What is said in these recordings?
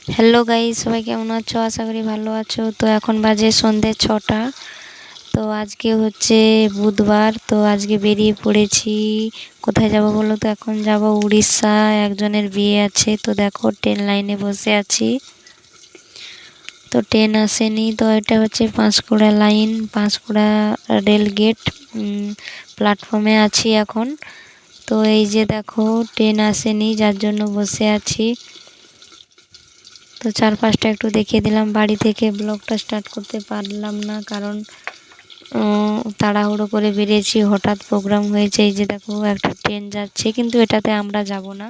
Hello guys, সবাই কেমন আছো? আশা করি ভালো আছো। তো এখন বাজে সন্ধ্যে 6টা। তো আজকে হচ্ছে বুধবার। তো আজকে বেরিয়ে পড়েছি। কোথায় যাব বলো তো? এখন যাব উড়িষ্যা, একজনের বিয়ে আছে। তো দেখো ট্রেন লাইনে বসে আছি। তো ট্রেন আসেনি। তো এটা হচ্ছে Panskura line, Panskura rail gate. প্ল্যাটফর্মে আছি এখন। তো এই যে দেখো ট্রেন আসেনি, যার জন্য বসে আছি। তো চারপাশটা একটু দেখিয়ে দিলাম। বাড়ি থেকে ব্লগটা স্টার্ট করতে পারলাম না, কারণ তাড়াহুড়ো করে বেরিয়েছি, হঠাৎ প্রোগ্রাম হয়েছে। এই যে দেখো একটা ট্রেন যাচ্ছে, কিন্তু এটাতে আমরা যাব না।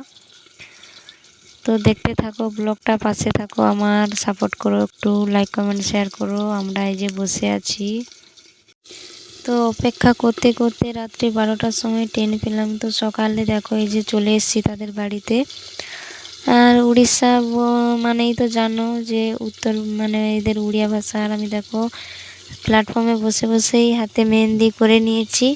তো দেখতে থাকো ব্লগটা, পাশে থাকো, আমার সাপোর্ট করো, একটু লাইক কমেন্ট শেয়ার করো। আমরা এই যে বসে আছি। তো অপেক্ষা করতে করতে রাত্রি 12টার সময় ট্রেন পেলাম। তো সকালে দেখো এই যে চলে এসেছি তাদের বাড়িতে। আর উড়িষ্যা মানেই তো জানো যে উত্তর, মানে এদের উড়িয়া ভাষা। আর আমি দেখো প্ল্যাটফর্মে বসে বসেই হাতে মেহেন্দি করে নিয়েছি।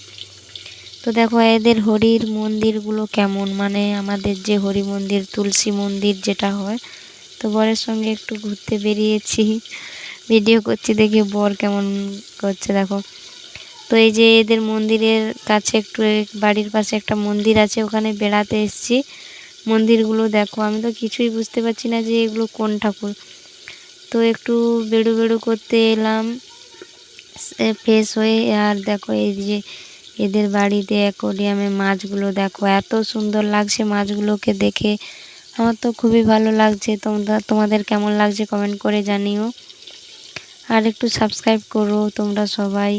তো দেখো এদের হরির মন্দিরগুলো কেমন, মানে আমাদের যে হরি মন্দির, তুলসী মন্দির যেটা হয়। তো বরের সঙ্গে একটু ঘুরতে বেরিয়েছি, ভিডিও করছি, দেখি বর কেমন করছে দেখো। তো এই যে এদের মন্দিরের কাছে একটু, বাড়ির পাশে একটা মন্দির আছে, ওখানে বেড়াতে এসেছি। মন্দিরগুলো দেখো, আমি তো কিছুই বুঝতে পারছি না যে এগুলো কোন ঠাকুর। তো একটু বেড়ু বেড়ু করতে এলাম ফ্রেশ হয়ে। আর দেখো এই যে এদের বাড়িতে অ্যাকোরিয়ামে মাছগুলো দেখো, এত সুন্দর লাগছে মাছগুলোকে দেখে। আমার তো খুবই ভালো লাগছে। তোমাদের কেমন লাগছে কমেন্ট করে জানিও। আর একটু সাবস্ক্রাইব করো তোমরা সবাই,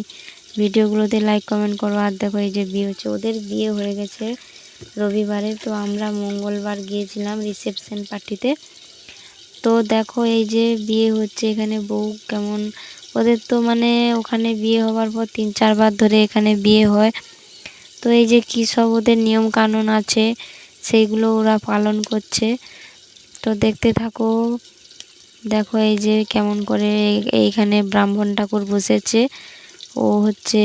ভিডিওগুলোতে লাইক কমেন্ট করো। আর দেখো এই যে বিয়ে হচ্ছে, ওদের বিয়ে হয়ে গেছে রবিবারে। তো আমরা মঙ্গলবার গিয়েছিলাম রিসেপশন পার্টিতে। তো দেখো এই যে বিয়ে হচ্ছে এখানে, বউ কেমন। ওদের তো মানে ওখানে বিয়ে হওয়ার পর 3-4 বার ধরে এখানে বিয়ে হয়। তো এই যে কী সব ওদের নিয়ম কানুন আছে, সেইগুলো ওরা পালন করছে। তো দেখতে থাকো। দেখো এই যে কেমন করে এইখানে ব্রাহ্মণ ঠাকুর বসেছে, ও হচ্ছে।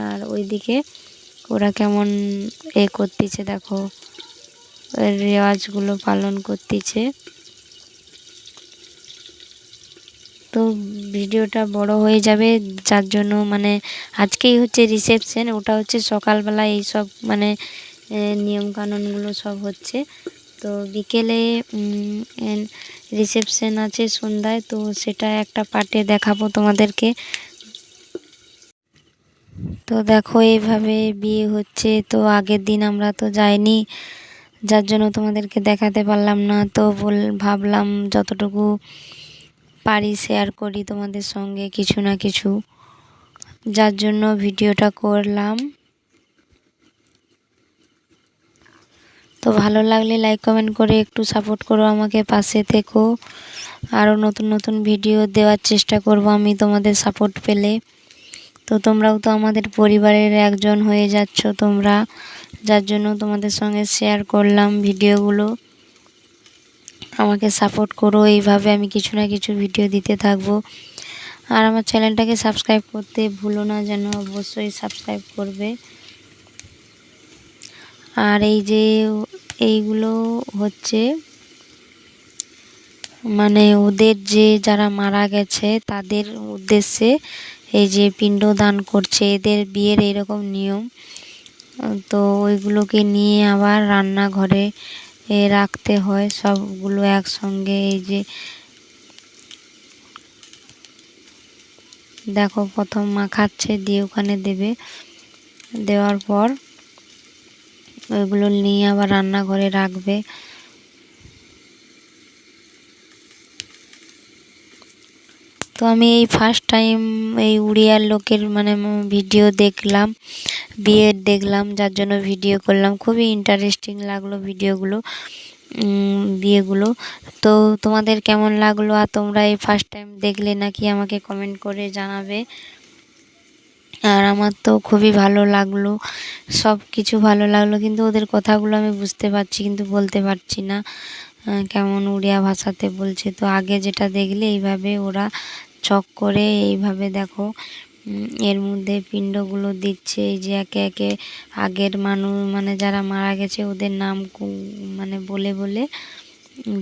আর ওইদিকে ওরা কেমন করতেছে দেখো, রেওয়াজগুলো পালন করতেছে। তো ভিডিওটা বড় হয়ে যাবে, যার জন্য মানে আজকেই হচ্ছে রিসেপশন, ওটা হচ্ছে সকালবেলা এইসব মানে নিয়মকানুনগুলো সব হচ্ছে। তো বিকেলে রিসেপশন আছে সন্ধ্যায়। তো সেটা একটা পার্টে দেখাবো তোমাদেরকে। তো দেখো এইভাবে বিয়ে হচ্ছে। তো আগের দিন আমরা তো যাইনি, যার জন্য তোমাদেরকে দেখাতে পারলাম না। তো ভাবলাম যতটুকু পারি শেয়ার করি তোমাদের সঙ্গে কিছু না কিছু, যার জন্য ভিডিওটা করলাম। তো ভালো লাগলে লাইক কমেন্ট করে একটু সাপোর্ট করো আমাকে, পাশে থেকো। আরও নতুন নতুন ভিডিও দেওয়ার চেষ্টা করব আমি তোমাদের সাপোর্ট পেলে। তো তোমরাও তো আমাদের পরিবারের একজন হয়ে যাচ্ছ তোমরা, যার জন্য তোমাদের সঙ্গে শেয়ার করলাম ভিডিওগুলো। আমাকে সাপোর্ট করো, এইভাবে আমি কিছু না কিছু ভিডিও দিতে থাকবো। আর আমার চ্যানেলটাকে সাবস্ক্রাইব করতে ভুলো না যেন, অবশ্যই সাবস্ক্রাইব করবে। আর এই যে এইগুলো হচ্ছে মানে ওদের যে যারা মারা গেছে তাদের উদ্দেশ্যে এই যে পিণ্ডদান করছে, এদের বিয়ের এইরকম নিয়ম। তো ওইগুলোকে নিয়ে আবার রান্নাঘরে রাখতে হয় সবগুলো একসঙ্গে। এই যে দেখো প্রথম মাখাচ্ছে, দিয়ে ওখানে দেবে, দেওয়ার পর ওইগুলো নিয়ে আবার রান্নাঘরে রাখবে। তো আমি এই ফার্স্ট টাইম এই উড়িয়ার লোকের মানে ভিডিও দেখলাম, বিয়ের দেখলাম, যার জন্য ভিডিও করলাম। খুবই ইন্টারেস্টিং লাগলো ভিডিওগুলো, বিয়েগুলো। তো তোমাদের কেমন লাগলো, আর তোমরা এই ফার্স্ট টাইম দেখলে নাকি আমাকে কমেন্ট করে জানাবে। আর আমার তো খুবই ভালো লাগলো, সব কিছু ভালো লাগলো, কিন্তু ওদের কথাগুলো আমি বুঝতে পারছি কিন্তু বলতে পারছি না কেমন উড়িয়া ভাষাতে বলছে। তো আগে যেটা দেখলে এইভাবে ওরা ছক করে এইভাবে দেখো এর মধ্যে পিণ্ডগুলো দিচ্ছে। এই যে একে একে আগের মানুষ মানে যারা মারা গেছে ওদের নাম মানে বলে বলে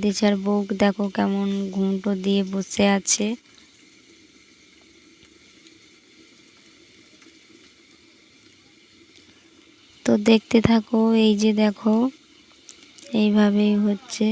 দিশার বউ দেখো কেমন ঘুমটো দিয়ে বসে আছে। তো দেখতে থাকো, এই যে দেখো এইভাবেই হচ্ছে।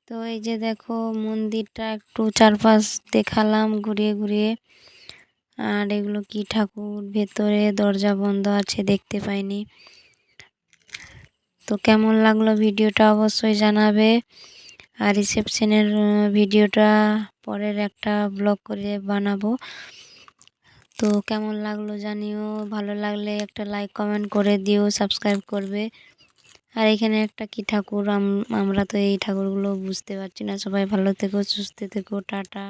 তো এই যে দেখো মন্দিরটা একটু চারপাশ দেখালাম ঘুরিয়ে ঘুরিয়ে। আর এগুলো কি ঠাকুর, ভেতরে দরজা বন্ধ আছে, দেখতে পাইনি। তো কেমন লাগলো ভিডিওটা অবশ্যই জানাবে। আর রিসেপশনের ভিডিওটা পরের একটা ব্লগ করে বানাবো। তো কেমন লাগলো জানিও, ভালো লাগলে একটা লাইক কমেন্ট করে দিও, সাবস্ক্রাইব করবে। আর এখানে একটা কি ঠাকুর, আমরা তো এই ঠাকুরগুলো বুঝতে পারছি না। সবাই ভালো থেকো, সুস্থ থেকো, টাটা।